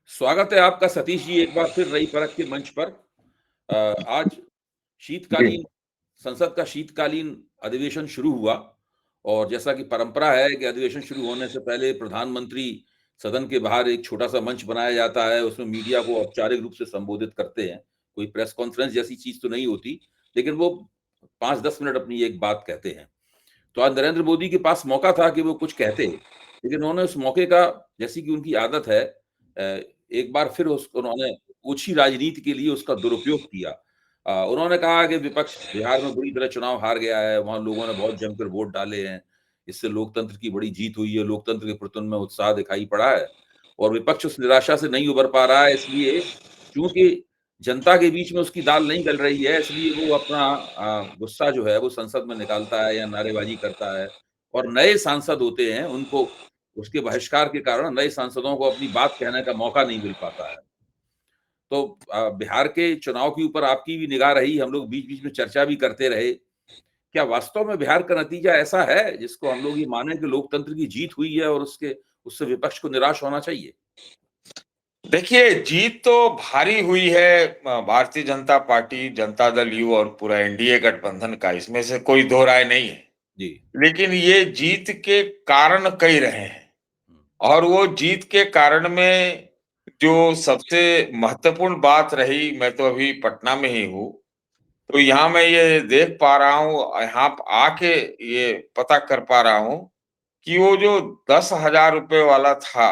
स्वागत है आपका सतीश जी एक बार फिर रई परख के मंच पर। आज जी। शीतकालीन संसद का शीतकालीन अधिवेशन शुरू हुआ और जैसा कि परंपरा है कि अधिवेशन शुरू होने से पहले प्रधानमंत्री सदन के बाहर एक छोटा-सा मंच बनाया जाता है, उसमें मीडिया को औपचारिक रूप से संबोधित करते हैं। कोई प्रेस कॉन्फ्रेंस जैसी चीज़ तो नहीं होती, लेकिन वो 5-10 मिनट अपनी एक बात कहते हैं। तो आज नरेंद्र मोदी के पास मौका था कि वो कुछ कहते, लेकिन उन्होंने उस मौके का, जैसी कि उनकी आदत है, एक बार फिर उस उन्होंने ओछी राजनीति के लिए उसका दुरुपयोग किया। उन्होंने कहा कि विपक्ष बिहार में बुरी तरह चुनाव हार गया है, वहाँ लोगों ने बहुत जमकर वोट डाले हैं, इससे लोकतंत्र की बड़ी जीत हुई है, लोकतंत्र के प्रति उनमें उत्साह दिखाई पड़ा है और विपक्ष उस निराशा से नहीं उबर पा रहा है, इसलिए चूँकि जनता के बीच में उसकी दाल नहीं गल रही है, इसलिए वो अपना गुस्सा जो है वो संसद में निकालता है या नारेबाजी करता है और नए सांसद होते हैं, उनको उसके बहिष्कार के कारण नए सांसदों को अपनी बात कहने का मौका नहीं मिल पाता है। तो बिहार के चुनाव के ऊपर आपकी भी निगाह रही, हम लोग बीच-बीच में चर्चा भी करते रहे। क्या वास्तव में बिहार का नतीजा ऐसा है जिसको हम लोग ये माने कि लोकतंत्र की जीत हुई है और उससे विपक्ष को निराश होना चाहिए? देखिए, जीत तो भारी हुई है भारतीय जनता पार्टी, जनता दल यू और पूरा एनडीए गठबंधन का, इसमें से कोई दो राय नहीं है। जी। लेकिन ये जीत के कारण कई रहे हैं हुँ, और वो जीत के कारण में जो सबसे महत्वपूर्ण बात रही, मैं तो अभी पटना में ही हूँ, तो यहाँ मैं ये देख पा रहा हूँ, यहाँ आके ये पता कर पा रहा हूँ कि वो जो 10,000 रुपए वाला था,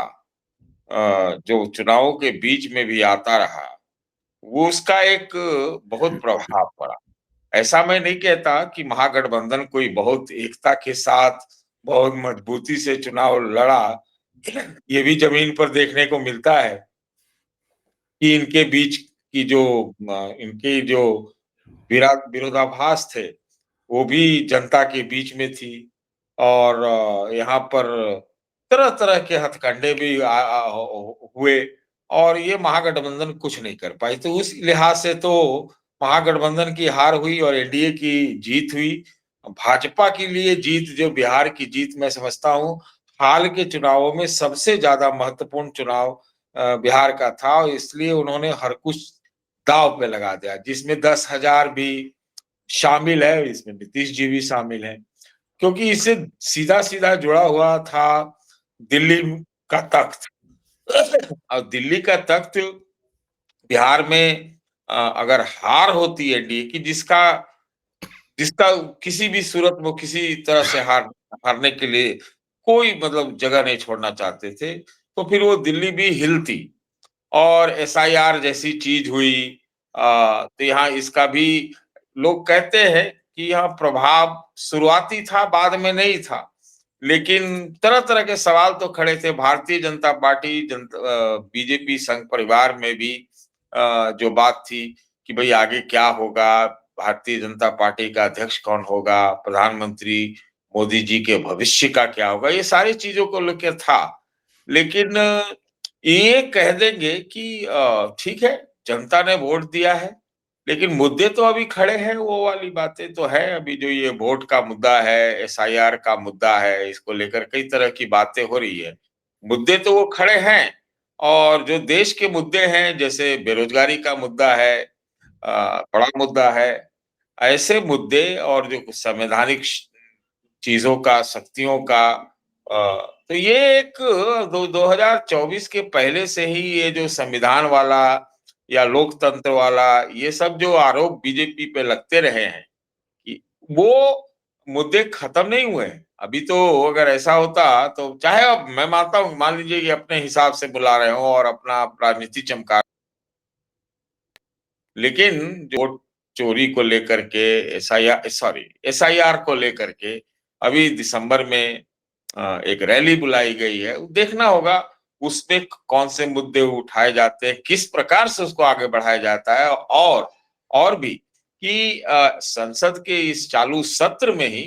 जो चुनावों के बीच में भी आता रहा, वो उसका एक बहुत प्रभाव पड़ा। ऐसा मैं नहीं कहता कि महागठबंधन कोई बहुत एकता के साथ, बहुत मजबूती से चुनाव लड़ा। ये भी ज़मीन पर देखने को मिलता है कि इनके बीच की जो इनके जो विरोधाभास थे, वो भी जनता के बीच में थी और यहाँ पर तरह-तरह के हथकंडे भी हुए और ये महागठबंधन कुछ नहीं कर पाई। तो उस लिहाज से तो महागठबंधन की हार हुई और एनडीए की जीत हुई। भाजपा के लिए जीत, जो बिहार की जीत मैं समझता हूँ, हाल के चुनावों में सबसे ज़्यादा महत्वपूर्ण चुनाव बिहार का था और इसलिए उन्होंने हर कुछ दाँव पे लगा दिया, जिसमें 10,000 भी शामिल है, इसमें नीतीश जी भी शामिल हैं। क्योंकि इससे सीधा-सीधा जुड़ा हुआ था दिल्ली का तख्त। और दिल्ली का तख्त बिहार में अगर हार होती है एनडीए की, जिसका जिसका किसी भी सूरत में किसी तरह से हारने के लिए कोई मतलब जगह नहीं छोड़ना चाहते थे, तो फिर वो दिल्ली भी हिलती। और एसआईआर जैसी चीज हुई, तो यहाँ इसका भी लोग कहते हैं कि यहाँ प्रभाव शुरुआती था, बाद में नहीं था। लेकिन तरह-तरह के सवाल तो खड़े थे। भारतीय जनता पार्टी बीजेपी संघ परिवार में भी जो बात थी कि भई आगे क्या होगा? भारतीय जनता पार्टी का अध्यक्ष कौन होगा? प्रधानमंत्री मोदी जी के भविष्य का क्या होगा? ये सारी चीज़ों को लेके था। लेकिन ये कह देंगे कि ठीक है, जनता ने वोट दिया है, लेकिन मुद्दे तो अभी खड़े हैं, वो वाली बातें तो है। अभी जो ये वोट का मुद्दा है, एसआईआर का मुद्दा है, इसको लेकर कई तरह की बातें हो रही है। मुद्दे तो वो खड़े हैं और जो देश के मुद्दे हैं, जैसे बेरोजगारी का मुद्दा है, बड़ा मुद्दा है। ऐसे मुद्दे और जो संवैधानिक चीज़ों का, शक्तियों का, तो ये एक दो 2024 के पहले से ही ये जो संविधान वाला या लोकतंत्र वाला, ये सब जो आरोप बीजेपी पे लगते रहे हैं कि वो मुद्दे खत्म नहीं हुए हैं। अभी तो अगर ऐसा होता तो चाहे अब मैं मानता हूँ, मान लीजिए कि अपने हिसाब से बुला रहे हो और अपना राजनीति चमका, लेकिन जो वोट चोरी को लेकर के, एसआईआर को लेकर के अभी दिसंबर में एक रैली बुलाई गई है। देखना होगा उसमें कौन से मुद्दे उठाए जाते हैं, किस प्रकार से उसको आगे बढ़ाया जाता है और भी कि संसद के इस चालू सत्र में ही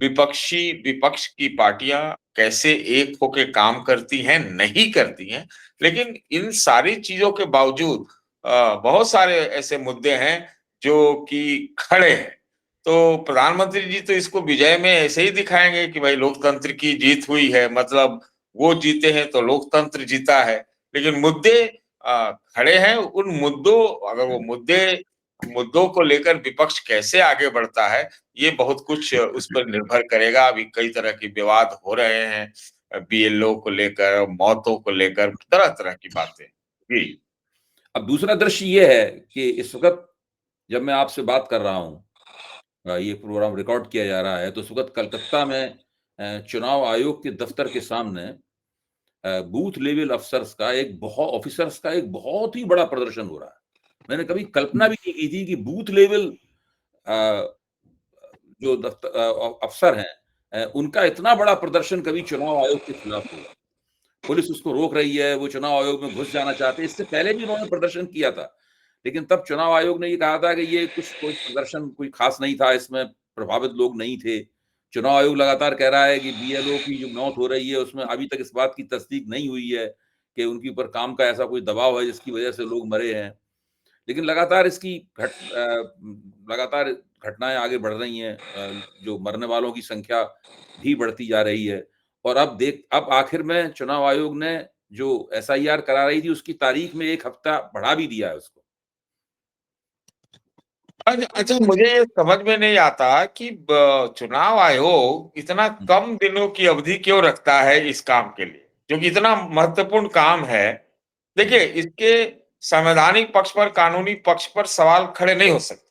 विपक्ष की पार्टियां कैसे एक होके काम करती हैं, नहीं करती हैं। लेकिन इन सारी चीजों के बावजूद बहुत सारे ऐसे मुद्दे हैं जो कि खड़े हैं। तो प्रधानमंत्री जी तो इसको विजय में ऐसे ही दिखाएंगे कि भाई लोकतंत्र की जीत हुई है, मतलब वो जीते हैं तो लोकतंत्र जीता है। लेकिन मुद्दे खड़े हैं उन मुद्दों, अगर वो मुद्दों को लेकर विपक्ष कैसे आगे बढ़ता है, ये बहुत कुछ उस पर निर्भर करेगा। अभी कई तरह के विवाद हो रहे हैं, बीएलओ को लेकर, मौतों को लेकर, तरह-तरह की बातें। जी। अब दूसरा दृश्य ये है कि इस वक़्त जब मैं आपसे बात कर रहा हूँ, ये प्रोग्राम रिकॉर्ड किया जा रहा है, तो इस वक़्त कलकत्ता में चुनाव आयोग के दफ्तर के सामने बूथ लेवल ऑफिसर्स का एक बहुत ही बड़ा प्रदर्शन हो रहा है। मैंने कभी कल्पना भी नहीं की थी कि बूथ लेवल अ, जो अफसर हैं, उनका इतना बड़ा प्रदर्शन कभी चुनाव आयोग के खिलाफ होगा। पुलिस उसको रोक रही है, वो चुनाव आयोग में घुस जाना चाहते हैं। इससे पहले भी उन्होंने प्रदर्शन किया था, लेकिन तब चुनाव आयोग ने ये कहा था कि ये कोई प्रदर्शन कोई खास नहीं था, इसमें प्रभावित लोग नहीं थे। चुनाव आयोग लगातार कह रहा है कि बीएलओ की जो मौत हो रही है, उसमें अभी तक इस बात की तस्दीक नहीं हुई है कि उनके ऊपर काम का ऐसा कोई दबाव है, जिसकी वजह से लोग मरे हैं। लेकिन लगातार घटनाएँ आगे बढ़ रही हैं, जो मरने वालों की संख्या भी बढ़ती जा रही है। और अब आखिर में चुनाव आयोग ने जो एसआईआर करा रही थी, उसकी तारीख में 1 हफ्ता बढ़ा भी दिया है उसको। अच्छा अच्छा, मुझे ये समझ में नहीं आता कि चुनाव आयोग इतना हुँ, कम दिनों की अवधि क्यों रखता है इस काम के लिए, जो कि इतना महत्वपूर्ण काम है। हुँ, देखिए, इसके संवैधानिक पक्ष पर, कानूनी पक्ष पर सवाल खड़े नहीं हो सकते,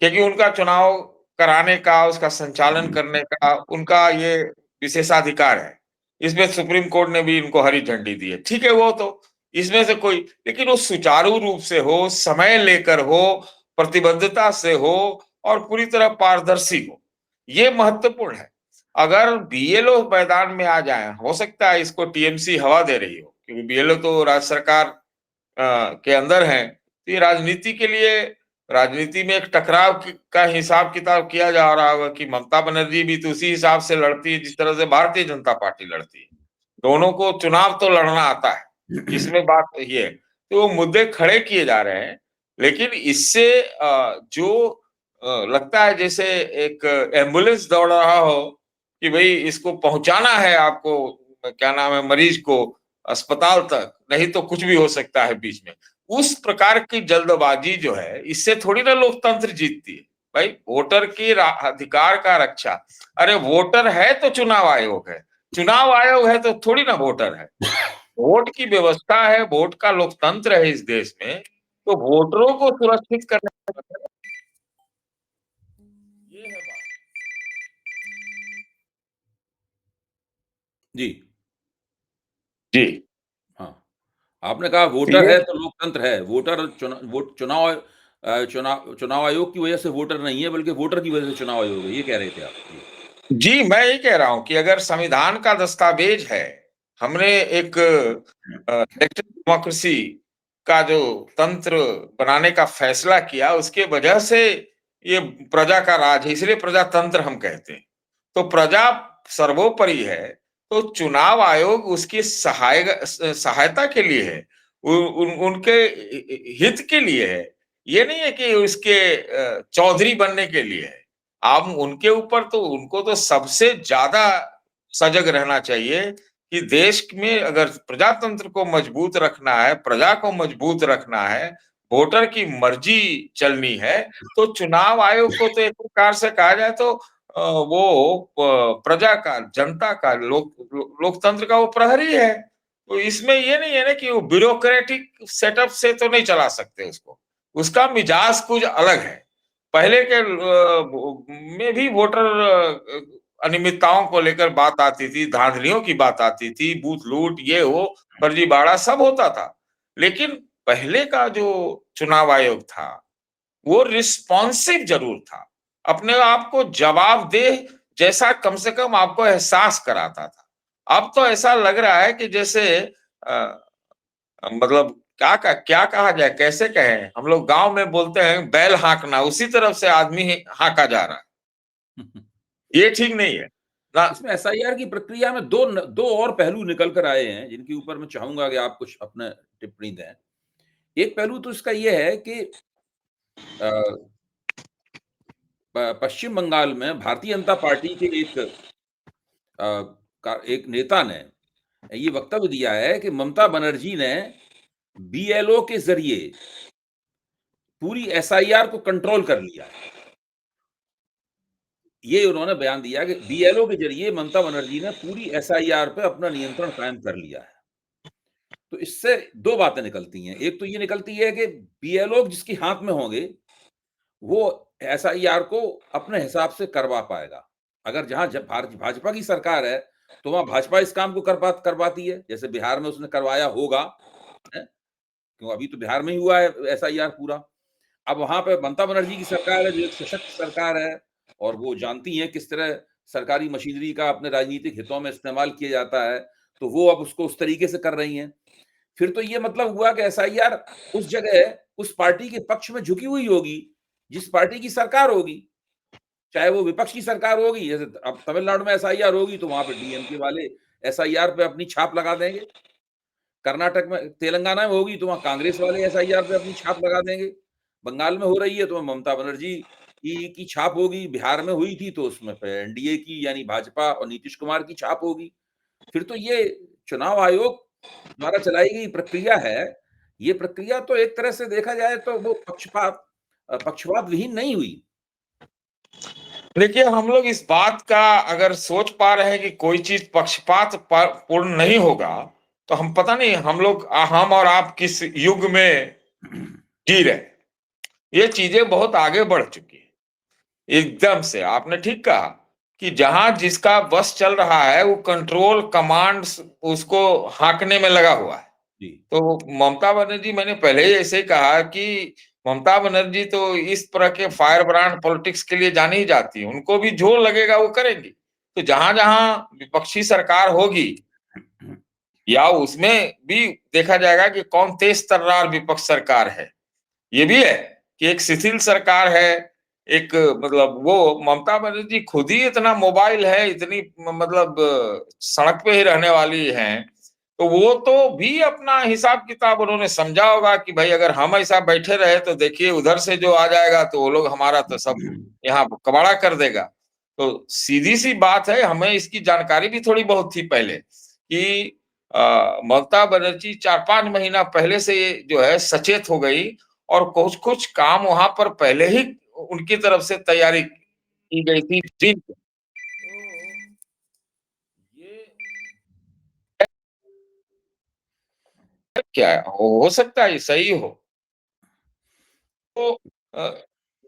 क्योंकि उनका चुनाव कराने का, उसका संचालन करने का उनका ये विशेषाधिकार है। इसमें सुप्रीम कोर्ट ने भी इनको हरी झंडी दी है। ठीक है, वो तो इसमें से कोई, लेकिन वो सुचारू रूप से हो, समय लेकर हो, प्रतिबद्धता से हो और पूरी तरह पारदर्शी हो। ये महत्वपूर्ण है। अगर बीएलओ मैदान में आ जाए, हो सकता है इसको टीएमसी हवा दे रही हो, क्योंकि बीएलओ तो राज्य सरकार के अंदर हैं। तो ये राजनीति में एक टकराव का हिसाब किताब किया जा रहा होगा कि ममता बनर्जी भी तो उसी हिसाब से लड़ती है जिस तरह से भारतीय जनता पार्टी लड़ती है। दोनों को चुनाव तो लड़ना आता है, इसमें बात तो ये है। तो वो मुद्दे खड़े किए जा रहे हैं, लेकिन इससे जो लगता है जैसे एक एम्बुलेंस दौड़ रहा हो कि भई इसको पहुँचाना है आपको, क्या नाम है, मरीज को अस्पताल तक, नहीं तो कुछ भी हो सकता है बीच में। उस प्रकार की जल्दबाजी जो है, इससे थोड़ी ना लोकतंत्र जीतती है। भाई, वोटर की अधिकार का रक्षा, अरे वोटर है तो चुनाव आयोग है, चुनाव आयोग है तो थोड़ी ना वोटर है। वोट की व्यवस्था है, वोट का लोकतंत्र है इस देश में, तो वोटरों को सुरक्षित करने का ये है बात। जी, जी, हाँ। आपने कहा तो वोटर ये है तो लोकतंत्र है। चुनाव आयोग की वजह से वोटर नहीं है, बल्कि वोटर की वजह से चुनाव आयोग है। ये कह रहे थे आप? जी। जी, मैं ये कह रहा हूँ कि अगर संविधान का दस्तावेज है, हमने एक इलेक्टेड डेमोक्रेसी का जो तंत्र बनाने का फैसला किया, उसके वजह से ये प्रजा का राज है, इसलिए प्रजातंत्र हम कहते हैं। तो प्रजा सर्वोपरि है, तो चुनाव आयोग उसकी सहायता के लिए है, उनके हित के लिए है। ये नहीं है कि उसके चौधरी बनने के लिए है। आप उनके ऊपर तो, उनको तो सबसे ज्यादा सजग रहना चाहिए कि देश में अगर प्रजातंत्र को मजबूत रखना है, प्रजा को मजबूत रखना है, वोटर की मर्जी चलनी है, तो चुनाव आयोग को तो एक प्रकार से कहा जाए तो वो प्रजा का, जनता का, लोकतंत्र का वो प्रहरी है। तो इसमें ये नहीं है ना कि वो ब्यूरोक्रेटिक सेटअप से तो नहीं चला सकते उसको। उसका मिजाज कुछ अलग है। पहले के में भी वोटर अनियमितताओं को लेकर बात आती थी, धांधलियों की बात आती थी, बूथ लूट, ये वो, फर्जीवाड़ा सब होता था। लेकिन पहले का जो चुनाव आयोग था, वो रिस्पॉन्सिव जरूर था, अपने आप को जवाबदेह जैसा कम से कम आपको एहसास कराता था। अब तो ऐसा लग रहा है कि जैसे अ, मतलब क्या कहा जाए, कैसे कहें, हम लोग गांव में बोलते हैं बैल हाँकना, उसी तरफ से आदमी हाँका जा रहा है। ये ठीक नहीं है ना। इसमें एसआईआर की प्रक्रिया में 2 और पहलू निकल कर आए हैं, जिनके ऊपर मैं चाहूँगा कि आप कुछ अपना टिप्पणी दें। एक पहलू तो इसका ये है कि अ, पश्चिम बंगाल में भारतीय जनता पार्टी के एक नेता ने ये वक्तव्य दिया है कि ममता बनर्जी ने बीएलओ के जरिए पूरी एसआईआर को कंट्रोल कर लिया है। ये उन्होंने बयान दिया कि बीएलओ के जरिए ममता बनर्जी ने पूरी एसआईआर पे अपना नियंत्रण कायम कर लिया है। तो इससे 2 बातें निकलती हैं। एक तो ये निकलती है कि बीएलओ जिसके हाथ में होंगे, वो एसआईआर को अपने हिसाब से करवा पाएगा। अगर जहाँ भाजपा की सरकार है, तो वहाँ भाजपा इस काम को करवाती है। जैसे बिहार में उसने करवाया होगा, हैं? क्यों अभी तो बिहार में ही हुआ है एसआईआर पूरा। अब वहाँ पे ममता बनर्जी की सरकार है, जो एक सशक्त सरकार है और वो जानती हैं किस तरह सरकारी मशीनरी का अपने राजनीतिक हितों में इस्तेमाल किया जाता है, तो वो अब उसको उस तरीके से कर रही हैं। फिर तो ये मतलब हुआ कि एसआईआर उस जगह उस पार्टी के पक्ष में झुकी हुई होगी, जिस पार्टी की सरकार होगी। चाहे वो विपक्ष की सरकार होगी, जैसे अब तमिलनाडु में एसआईआर होगी, तो वहाँ पे डीएमके वाले एसआईआर पे अपनी छाप लगा देंगे। कर्नाटक में तेलंगाना में होगी, तो वहाँ कांग्रेस वाले एसआईआर पे अपनी छाप लगा देंगे। बंगाल में हो रही है, तो ममता बनर्जी की छाप होगी। बिहार में हुई थी, तो उसमें पे एनडीए की यानी भाजपा और नीतीश कुमार की छाप होगी। फिर तो ये चुनाव आयोग द्वारा चलाई गई प्रक्रिया है, ये प्रक्रिया तो एक तरह से देखा जाए तो वो पक्षपात विहीन नहीं हुई। देखिए, हम लोग इस बात का अगर सोच पा रहे हैं कि कोई चीज पक्षपात पूर्ण नहीं होगा, तो हम पता नहीं हम और आप किस युग में जी रहे। ये चीजें बहुत आगे बढ़ चुकी है। एकदम से आपने ठीक कहा कि जहां जिसका बस चल रहा है, वो कंट्रोल कमांड उसको हाँकने में लगा हुआ है। जी। तो ममता बनर्जी, मैंने पहले ही ऐसे ही कहा कि ममता बनर्जी तो इस तरह के फायर ब्रांड पॉलिटिक्स के लिए जानी ही जाती है। उनको भी जोर लगेगा, वो करेंगी। तो जहां जहां विपक्षी सरकार होगी, या उसमें भी देखा जाएगा कि कौन तेज तर्रार विपक्ष सरकार है। ये भी है कि एक शिथिल सरकार है, एक मतलब वो ममता बनर्जी खुद ही इतना मोबाइल है, इतनी मतलब सड़क पे ही रहने वाली हैं, तो वो तो भी अपना हिसाब किताब उन्होंने समझा होगा कि भाई अगर हम ऐसा बैठे रहे तो देखिए उधर से जो आ जाएगा तो वो लोग हमारा तो सब यहाँ कबाड़ा कर देगा। तो सीधी सी बात है, हमें इसकी जानकारी भी थोड़ी बहुत थी पहले कि ममता बनर्जी 4-5 महीना पहले से जो है सचेत हो गई, और कुछ कुछ काम वहां पर पहले ही उनकी तरफ से तैयारी की गई थी। जी। तो ये क्या है, हो सकता है ये सही हो। तो अ,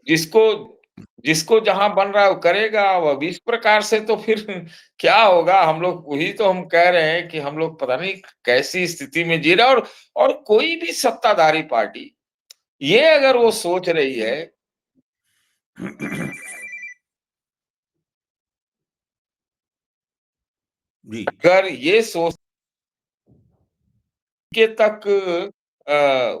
जिसको जिसको जहां बन रहा है वो करेगा। अब इस प्रकार से तो फिर क्या होगा, हम लोग वही तो हम कह रहे हैं कि हम लोग पता नहीं कैसी स्थिति में जी रहे हैं। और कोई भी सत्ताधारी पार्टी ये अगर वो सोच रही है, जी। अगर ये सोच के तक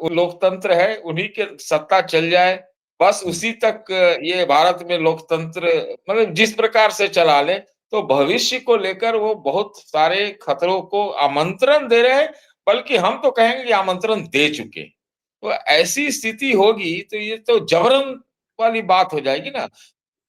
वो लोकतंत्र है, उन्हीं के सत्ता चल जाए, बस उसी तक ये भारत में लोकतंत्र मतलब जिस प्रकार से चला ले, तो भविष्य को लेकर वो बहुत सारे खतरों को आमंत्रण दे रहे हैं, बल्कि हम तो कहेंगे कि आमंत्रण दे चुके हैं। तो ऐसी स्थिति होगी तो ये तो जबरन वाली बात हो जाएगी ना।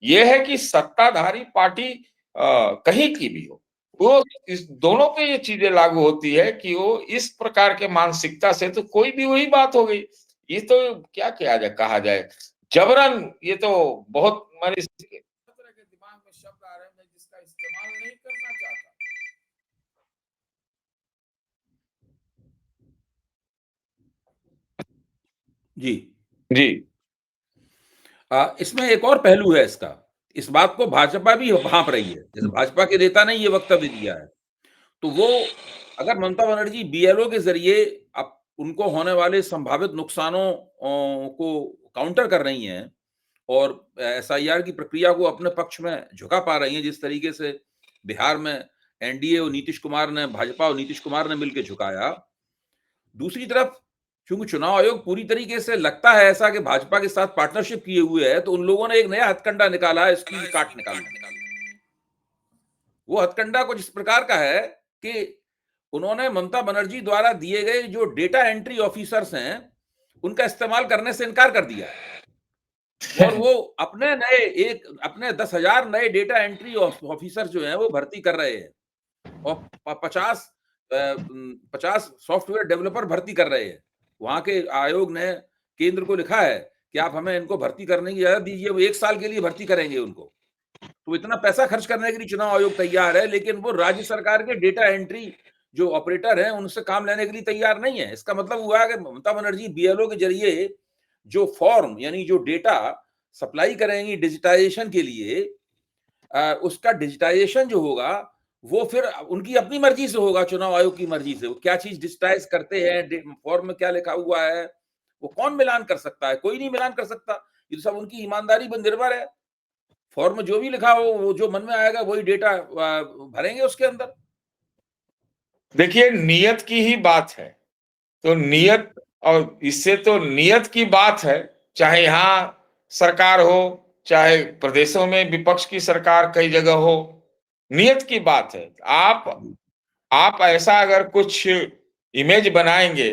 ये है कि सत्ताधारी पार्टी कहीं की भी हो, वो इस दोनों पे ये चीजें लागू होती है कि वो इस प्रकार के मानसिकता से तो कोई भी वही बात हो गई। ये तो क्या किया जाए, कहा जाए जबरन। ये तो बहुत माने तरह के दिमाग में शब्द आ रहे हैं, मैं जिसका इस्तेमाल नहीं करना चाहता। जी। जी। इसमें एक और पहलू है इसका। इस बात को भाजपा भी भांप रही है। जैसे भाजपा के नेता ने ये वक्तव्य दिया है, तो वो अगर ममता बनर्जी बीएलओ के ज़रिए अब उनको होने वाले संभावित नुकसानों को काउंटर कर रही हैं और एसआईआर की प्रक्रिया को अपने पक्ष में झुका पा रही हैं, जिस तरीके से बिहार में एनडीए और नीतीश कुमार ने भाजपा और नीतीश कुमार ने मिलकर झुकाया। दूसरी तरफ चूंकि चुनाव आयोग पूरी तरीके से लगता है ऐसा कि भाजपा के साथ पार्टनरशिप किए हुए है, तो उन लोगों ने एक नया हथकंडा निकाला है इसकी काट निकालने का। वो हथकंडा कुछ इस प्रकार का है कि उन्होंने ममता बनर्जी द्वारा दिए गए जो डेटा एंट्री ऑफिसर्स हैं, उनका इस्तेमाल करने से इनकार कर दिया है और वो अपने 10,000 नए डेटा एंट्री ऑफिसर जो हैं वो भर्ती कर रहे हैं और 50 सॉफ्टवेयर डेवलपर भर्ती कर रहे हैं। वहां के आयोग ने केंद्र को लिखा है कि आप हमें इनको भर्ती करने की इजाजत दीजिए, वो 1 साल के लिए भर्ती करेंगे उनको। तो इतना पैसा खर्च करने के लिए चुनाव आयोग तैयार है, लेकिन वो राज्य सरकार के डेटा एंट्री जो ऑपरेटर हैं, उनसे काम लेने के लिए तैयार नहीं है। इसका मतलब हुआ कि ममता बनर्जी बीएलओ के जरिए जो फॉर्म यानी जो डेटा सप्लाई करेंगी डिजिटाइजेशन के लिए, उसका डिजिटाइजेशन जो होगा वो फिर उनकी अपनी मर्जी से होगा, चुनाव आयोग की मर्जी से। वो क्या चीज डिजिटाइज करते हैं, फॉर्म में क्या लिखा हुआ है, वो कौन मिलान कर सकता है? कोई नहीं मिलान कर सकता। ये तो सब उनकी ईमानदारी पर निर्भर है। फॉर्म में जो भी लिखा हो, वो जो मन में आएगा वही डेटा भरेंगे उसके अंदर। देखिए, नियत की ही बात है। तो नियत, और इससे तो नियत की बात है, चाहे यहाँ सरकार हो, चाहे प्रदेशों में विपक्ष की सरकार कई जगह हो, नियत की बात है। आप ऐसा अगर कुछ इमेज बनाएंगे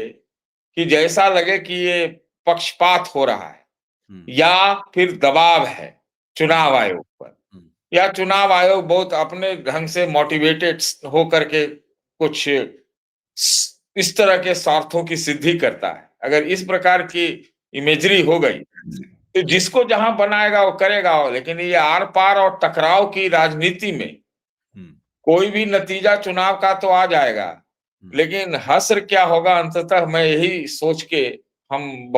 कि जैसा लगे कि ये पक्षपात हो रहा है या फिर दबाव है चुनाव आयोग पर, या चुनाव आयोग बहुत अपने ढंग से मोटिवेटेड हो करके कुछ इस तरह के स्वार्थों की सिद्धि करता है, अगर इस प्रकार की इमेजरी हो गई तो जिसको जहां बनाएगा वो करेगा। लेकिन ये आर पार और टकराव की राजनीति में कोई भी नतीजा चुनाव का तो आ जाएगा, लेकिन हश्र क्या होगा अंततः, मैं यही सोच के हम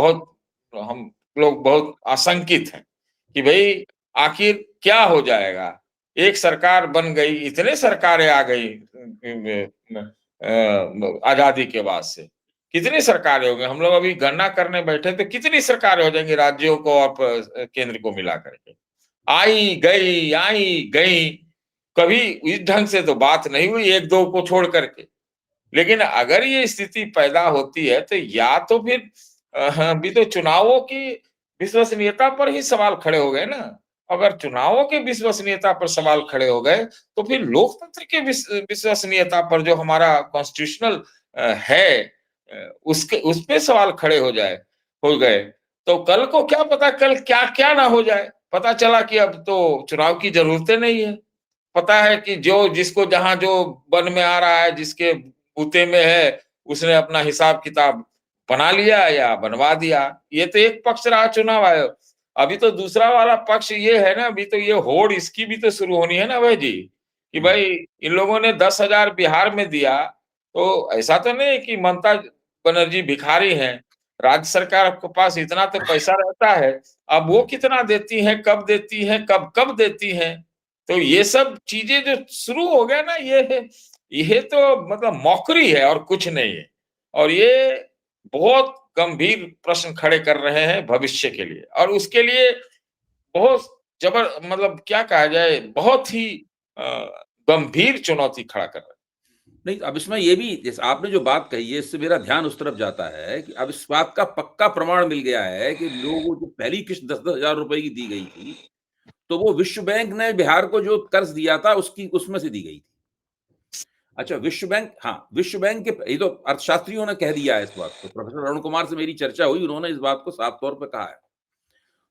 लोग बहुत आशंकित हैं कि भाई आखिर क्या हो जाएगा। एक सरकार बन गई, इतने सरकारें आ गई आजादी के बाद से, कितनी सरकारें हो गई। हम लोग अभी गणना करने बैठे तो कितनी सरकारें हो जाएंगी राज्यों को और केंद्र को मिला करके। आई गई, कभी इस ढंग से तो बात नहीं हुई एक दो को छोड़ करके। लेकिन अगर ये स्थिति पैदा होती है तो या तो फिर अभी तो चुनावों की विश्वसनीयता पर ही सवाल खड़े हो गए ना। अगर चुनावों की विश्वसनीयता पर सवाल खड़े हो गए तो फिर लोकतंत्र की विश्वसनीयता पर जो हमारा कॉन्स्टिट्यूशनल है, उसके उस पे सवाल खड़े हो गए तो कल को क्या पता, कल क्या क्या ना हो जाए। पता चला कि अब तो चुनाव की जरूरतें नहीं है। पता है कि जो जिसको जहां जो वन में आ रहा है, जिसके बूते में है, उसने अपना हिसाब किताब बना लिया या बनवा दिया। ये तो एक पक्ष रहा चुनाव आयोग। अभी तो दूसरा वाला पक्ष ये है ना, अभी तो ये होड़ इसकी भी तो शुरू होनी है ना भाई जी, कि भाई इन लोगों ने 10,000 बिहार में दिया, तो ऐसा तो नहीं कि ममता बनर्जी भिखारी हैं। राज्य सरकार के पास इतना तो पैसा रहता है, अब वो कितना देती है, कब देती है, कब कब देती है। तो ये सब चीजें जो शुरू हो गया ना, ये तो मतलब मौकरी है और कुछ नहीं है। और ये बहुत गंभीर प्रश्न खड़े कर रहे हैं भविष्य के लिए, और उसके लिए बहुत मतलब क्या कहा जाए, बहुत ही गंभीर चुनौती खड़ा कर रहे हैं। नहीं, अब इसमें ये भी, जैसे आपने जो बात कही है, इससे मेरा ध्यान उस तरफ जाता है कि अब इस बात का पक्का प्रमाण मिल गया है कि लोगों को जो पहली किश्त 10-10 हज़ार रुपए की दी गई थी, तो वो विश्व बैंक ने बिहार को जो कर्ज दिया था उसकी उसमें से दी गई थी। अच्छा, विश्व बैंक, हाँ, विश्व बैंक के ये तो अर्थशास्त्रियों ने कह दिया है इस बात को। प्रोफेसर अरुण कुमार से मेरी चर्चा हुई, उन्होंने इस बात को साफ तौर पे कहा है।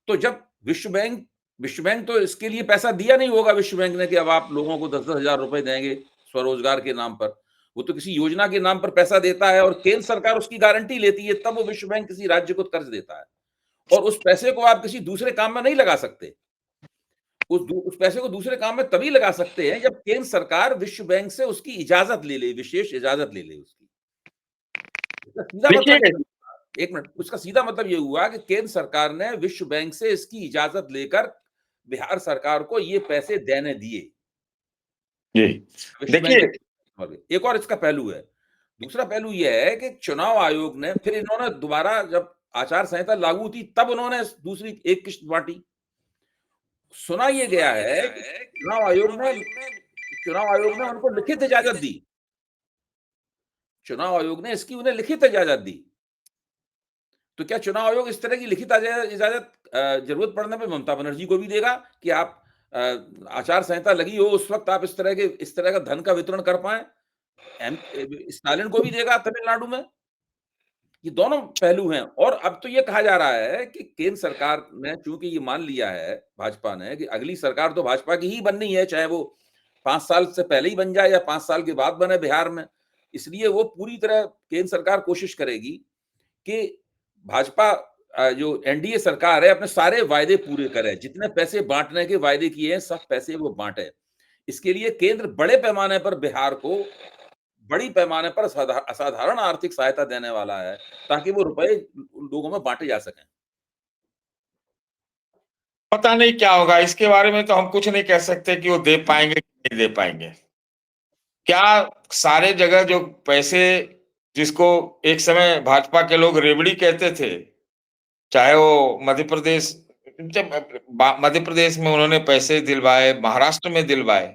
तो जब विश्व बैंक तो इसके लिए पैसा दिया नहीं होगा विश्व बैंक ने कि अब आप लोगों को 10-10 हज़ार रुपए देंगे स्वरोजगार के नाम पर। वो तो किसी योजना के नाम पर पैसा देता है और केंद्र सरकार उसकी गारंटी लेती है, तब वो विश्व बैंक किसी राज्य को कर्ज देता है। और उस पैसे को आप किसी दूसरे काम में नहीं लगा सकते। उस पैसे को दूसरे काम में तभी लगा सकते हैं जब केंद्र सरकार विश्व बैंक से उसकी इजाजत ले ले, विशेष इजाजत ले ले उसकी। इसका सीधा मतलब देखिए, ये, एक मिनट, उसका सीधा मतलब ये हुआ कि केंद्र सरकार ने विश्व बैंक से इसकी इजाजत लेकर बिहार सरकार को ये पैसे देने दिए। जी विश्व बैंक देखिए, के एक और इसका पहलू है। दूसरा पहलू ये है कि चुनाव आयोग ने फिर इन्होंने दोबारा जब आचार संहिता लागू थी तब उन्होंने दूसरी एक किश्त बांटी। सुना ये गया है कि चुनाव आयोग ने उनको लिखित इजाजत दी। चुनाव आयोग ने इसकी उन्हें लिखित इजाजत दी। तो क्या चुनाव आयोग इस तरह की लिखित इजाजत जरूरत पड़ने पे ममता बनर्जी को भी देगा कि आप आचार संहिता लगी हो उस वक्त आप इस तरह का धन का वितरण कर पाए? स्टालिन को भी देगा तमिलनाडु में? ये दोनों पहलू हैं। और अब तो ये कहा जा रहा है कि केंद्र सरकार ने चूंकि ये मान लिया है भाजपा ने कि अगली सरकार तो भाजपा की ही बननी है, चाहे वो 5 साल से पहले ही बन जाए या 5 साल के बाद बने बिहार में। इसलिए वो पूरी तरह केंद्र सरकार कोशिश करेगी कि भाजपा जो एनडीए सरकार है अपने सारे वायदे पूरे करे, जितने पैसे बाँटने के वायदे किए हैं, सब पैसे वो बाँटे। इसके लिए केंद्र बड़े पैमाने पर बिहार को बड़ी पैमाने पर असाधारण आर्थिक सहायता देने वाला है, ताकि वो रुपए लोगों में बाँटे जा सकें। पता नहीं क्या होगा, इसके बारे में तो हम कुछ नहीं कह सकते कि वो दे पाएँगे कि नहीं दे पाएँगे। क्या सारे जगह जो पैसे जिसको एक समय भाजपा के लोग रेवड़ी कहते थे, चाहे वो मध्य प्रदेश जब मध्य प्रदेश में उन्होंने पैसे दिलवाए, महाराष्ट्र में दिलवाए,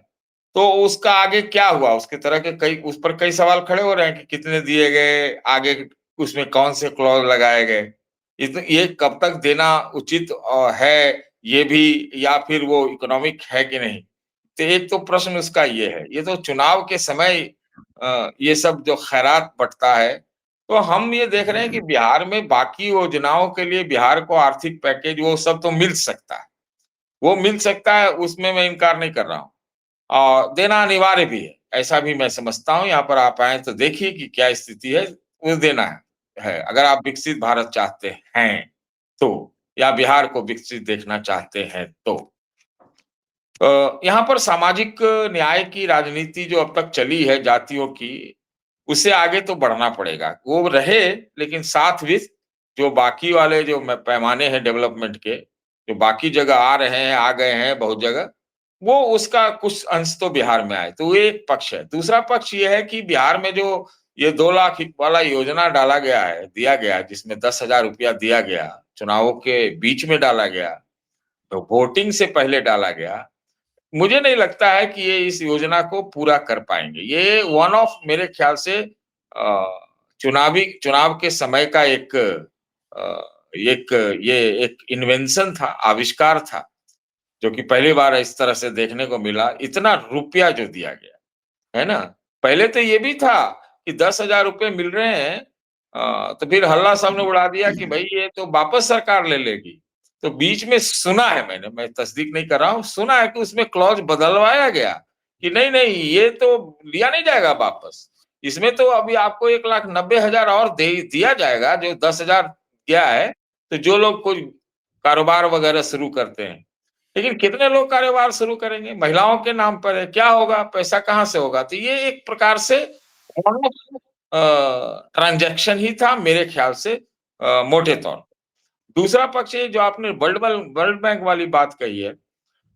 तो उसका आगे क्या हुआ? उसके तरह के कई उस पर कई सवाल खड़े हो रहे हैं कि कितने दिए गए, आगे उसमें कौन से क्लॉज़ लगाए गए? ये कब तक देना उचित है, ये भी या फिर वो इकोनॉमिक है कि नहीं? तो एक तो प्रश्न उसका ये है। ये तो चुनाव के समय ये सब जो खैरात बँटता है, तो हम ये देख रहे हैं कि बिहार में बाकी योजनाओं के लिए बिहार को आर्थिक पैकेज वो सब तो मिल सकता है। वो मिल सकता है, उसमें मैं इनकार नहीं कर रहा हूँ। देना अनिवार्य भी है, ऐसा भी मैं समझता हूँ। यहाँ पर आप आएँ तो देखिए कि क्या स्थिति है, वो देना है। अगर आप विकसित भारत चाहते हैं तो, या बिहार को विकसित देखना चाहते हैं तो। यहाँ पर सामाजिक न्याय की राजनीति जो अब तक चली है जातियों की, उससे आगे तो बढ़ना पड़ेगा। वो रहे लेकिन साथ भी जो बाकी वाले जो पैमाने हैं डेवलपमेंट के, जो बाकी जगह आ रहे हैं, आ गए हैं बहुत जगह, वो उसका कुछ अंश तो बिहार में आए, तो वो एक पक्ष है। दूसरा पक्ष ये है कि बिहार में जो ये 2 लाख वाला योजना डाला गया है, दिया गया है, जिसमें 10,000 रुपया दिया गया, चुनावों के बीच में डाला गया, तो वोटिंग से पहले डाला गया। मुझे नहीं लगता है कि ये इस योजना को पूरा कर पाएँगे। ये वन ऑफ मेरे ख्याल से चुनाव के समय का एक ये एक इन्वेंशन था, आविष्कार था, जो कि पहली बार इस तरह से देखने को मिला। इतना रुपया जो दिया गया, है ना? पहले तो ये भी था कि 10,000 रुपए मिल रहे हैं तो फिर हल्ला सबने उड़ा दिया कि भई ये तो वापस सरकार ले लेगी। तो बीच में सुना है मैंने, मैं तस्दीक नहीं कर रहा हूँ, सुना है कि उसमें क्लॉज़ बदलवाया गया कि नहीं, ये तो लिया नहीं जाएगा वापस। इसमें तो अभी आपको 1,90,000 और दे दिया जाएगा, जो 10,000 गया है, तो जो लोग कोई कारोबार वगैरह शुरू करते हैं। लेकिन कितने लोग कारोबार शुरू करेंगे? महिलाओं के नाम पर है, क्या होगा? पैसा कहाँ से होगा? तो ये एक प्रकार से ट्रांज़ैक्शन ही था मेरे ख्याल से मोटे तौर पे। दूसरा पक्ष ये जो आपने वर्ल्ड बैंक वाली बात कही है,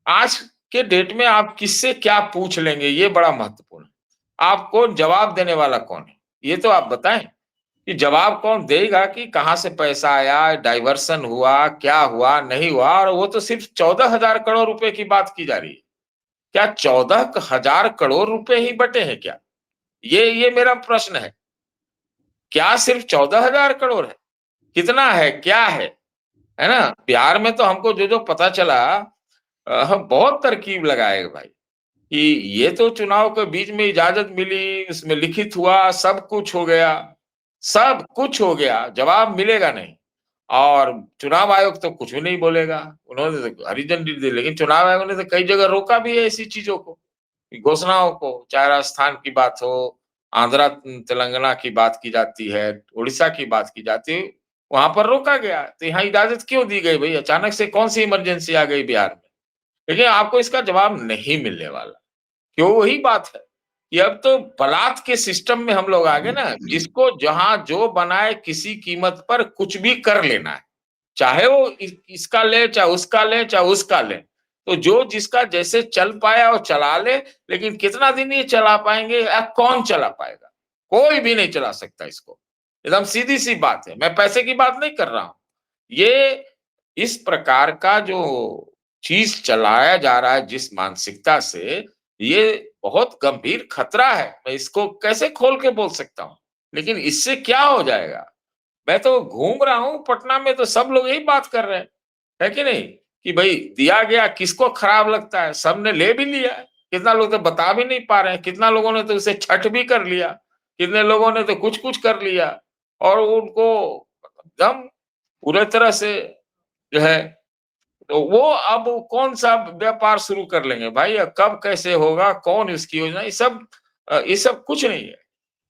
आज के डेट में आप किससे क्या पूछ लेंगे, ये बड़ा महत्वपूर्ण है। आपको जवाब देने वाला कौन है? ये तो आप बताएँ कि जवाब कौन देगा कि कहाँ से पैसा आया, डाइवर्सन हुआ, क्या हुआ, नहीं हुआ और वो तो सिर्फ़ 14,000 करोड़ रुपए की बात की जा रही है। क्या 14,000 करोड़ रुपए ही बटे हैं क्या? ये मेरा प्रश्न है। क्या सिर्फ़ 14,000 करोड़ है? कितना है, क्या है ना? बिहार में तो हमको जो-जो पता चला हम बहुत तरकीब लगाए भाई, कि ये तो चुनाव के बीच में इजाज़त मिली, उसमें लिखित हुआ, सब कुछ हो गया, सब कुछ हो गया, जवाब मिलेगा नहीं। और चुनाव आयोग तो कुछ भी नहीं बोलेगा, उन्होंने तो हरी झंडी दी, लेकिन चुनाव आयोग ने तो कई जगह रोका भी है ऐसी चीज़ों को, घोषणाओं को, चाहे राजस्थान की बात हो, आंध्रा तेलंगाना की बात की जाती है, उड़ीसा की बात की जाती है, वहाँ पर रोका गया। तो यहाँ इजाज़त क्यों दी गई भई? अचानक से कौन-सी इमरजेंसी आ गई बिहार में? देखिए, आपको इसका जवाब नहीं मिलने वाला। क्यों वही बात है कि अब तो बलात् के सिस्टम में हम लोग आ गए ना, जिसको जहाँ जो बनाए किसी कीमत पर कुछ भी कर लेना है। चाहे वो इसका ले, चाहे उसका ले, चाहे उसका ले। तो जो जिसका जैसे चल पाया वो चला ले, लेकिन कितना दिन ये चला पाएँगे या कौन चला पाएगा? कोई भी नहीं चला सकता इसको। एकदम सीधी-सी बात है। मैं पैसे की बात नहीं कर रहा हूँ। ये इस प्रकार का जो चीज़ चलाया जा रहा है जिस मानसिकता से, ये बहुत गंभीर खतरा है। मैं इसको कैसे खोल के बोल सकता हूँ? लेकिन इससे क्या हो जाएगा? मैं तो घूम रहा हूँ पटना में तो सब लोग यही बात कर रहे हैं, है कि नहीं? कि भई दिया गया किसको खराब लगता है? सबने ले भी लिया है, कितना लोग तो बता भी नहीं पा रहे हैं, कितना लोगों ने तो उसे छठ भी कर लिया, कितने लोगों ने तो कुछ-कुछ कर लिया और उनको एकदम पूरे तरह से जो है तो वो अब कौन-सा व्यापार शुरू कर लेंगे भाई कब कैसे होगा, कौन इसकी योजना ये सब कुछ नहीं है।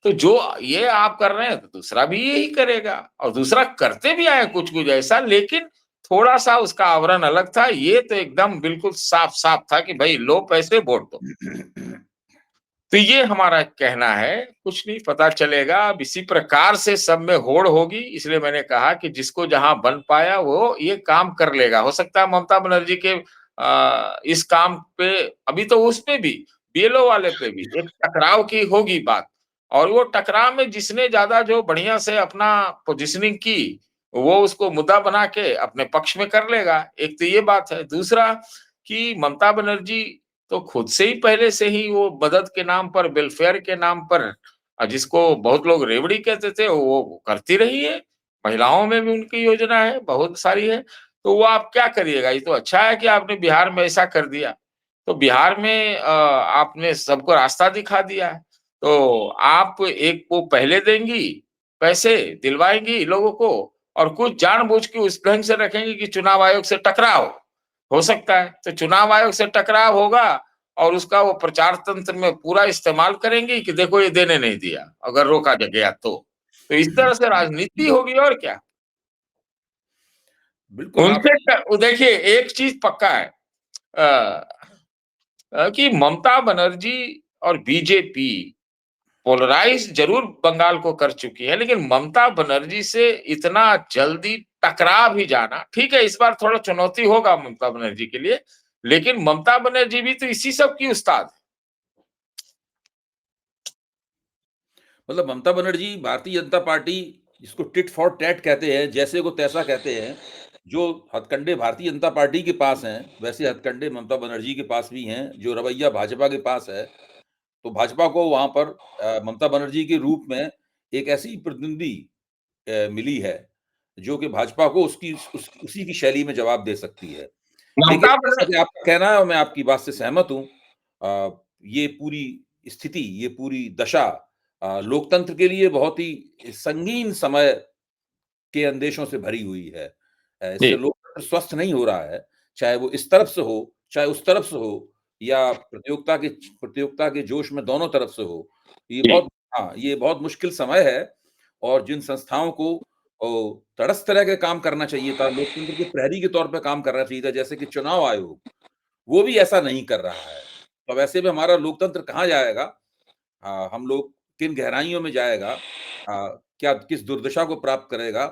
तो जो ये आप कर रहे हैं तो दूसरा भी यही करेगा और दूसरा करते भी आए कुछ-कुछ ऐसा, लेकिन थोड़ा-सा उसका आवरण अलग था। ये तो एकदम बिल्कुल साफ-साफ था कि भई लो पैसे वोट दो। तो ये हमारा कहना है, कुछ नहीं पता चलेगा। अब इसी प्रकार से सब में होड़ होगी, इसलिए मैंने कहा कि जिसको जहाँ बन पाया वो ये काम कर लेगा। हो सकता है ममता बनर्जी के इस काम पे अभी तो उस पे भी, बीएलओ वाले पे भी एक टकराव की होगी बात और वो टकराव में जिसने ज़्यादा जो बढ़िया से अपना पोज़ीशनिंग की, वो उसको मुद्दा बना के अपने पक्ष में कर लेगा। एक तो ये बात है। दूसरा कि ममता बनर्जी तो खुद से ही पहले से ही वो मदद के नाम पर, वेलफेयर के नाम पर जिसको बहुत लोग रेवड़ी कहते थे, वो करती रही है। महिलाओं में भी उनकी योजना है, बहुत सारी है। तो वो आप क्या करिएगा? ये तो अच्छा है कि आपने बिहार में ऐसा कर दिया। तो बिहार में आपने सबको रास्ता दिखा दिया है। तो आप एक वो पहले देंगी, पैसे दिलवाएँगी लोगों को और कुछ जानबूझ के उस ढंग से रखेंगी कि चुनाव आयोग से टकराव। हो सकता है। तो चुनाव आयोग से टकराव होगा और उसका वो प्रचार तंत्र में पूरा इस्तेमाल करेंगी कि देखो ये देने नहीं दिया, अगर रोका ज गया तो। तो इस तरह से राजनीति होगी और क्या। बिल्कुल आप उनसे देखिए एक चीज़ पक्का है अ कि ममता बनर्जी और बीजेपी पोलराइज़ ज़रूर बंगाल को कर चुकी है, लेकिन ममता बनर्जी से इतना जल्दी टकरा भी जाना, ठीक है, इस बार थोड़ा चुनौती होगा ममता बनर्जी के लिए, लेकिन ममता बनर्जी भी तो इसी सब की उस्ताद है। मतलब ममता बनर्जी भारतीय जनता पार्टी जिसको टिट फॉर टैट कहते हैं, जैसे को तैसा कहते हैं, जो हथकंडे भारतीय जनता पार्टी के पास हैं, वैसे हथकंडे ममता बनर्जी के पास भी हैं, जो रवैया भाजपा के पास है। तो भाजपा को वहाँ पर ममता बनर्जी के रूप में एक ऐसी प्रतिनिधि मिली है, जो कि भाजपा को उसकी उसी की शैली में जवाब दे सकती है। लेकिन ममता जैसा बन कि आपका कहना है और मैं आपकी बात से सहमत हूँ ये पूरी स्थिति, ये पूरी दशा लोकतंत्र के लिए बहुत ही संगीन समय के अंदेशों से भरी हुई है। जी, इससे लोकतंत्र स्वस्थ नहीं हो रहा है, चाहे वो इस तरफ से हो, चाहे उस तरफ से हो या प्रतियोगिता के जोश में दोनों तरफ से हो। ये जी, बहुत ये बहुत मुश्किल समय है और जिन संस्थाओं को तटस्थ तरह के काम करना चाहिए था, लोकतंत्र के प्रहरी के तौर पे काम करना चाहिए था, जैसे कि चुनाव आयोग, वो भी ऐसा नहीं कर रहा है। तो वैसे में हमारा लोकतंत्र कहाँ जाएगा? हम लोग किन गहराइयों में जाएगा? क्या किस दुर्दशा को प्राप्त करेगा?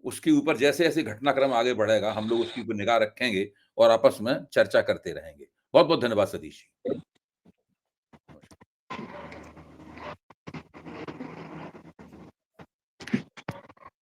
उसके ऊपर जैसे-जैसे घटनाक्रम आगे बढ़ेगा, हम लोग उसके ऊपर निगाह रखेंगे और आपस में चर्चा करते रहेंगे। बहुत-बहुत धन्यवाद सतीश जी। नमस्कार।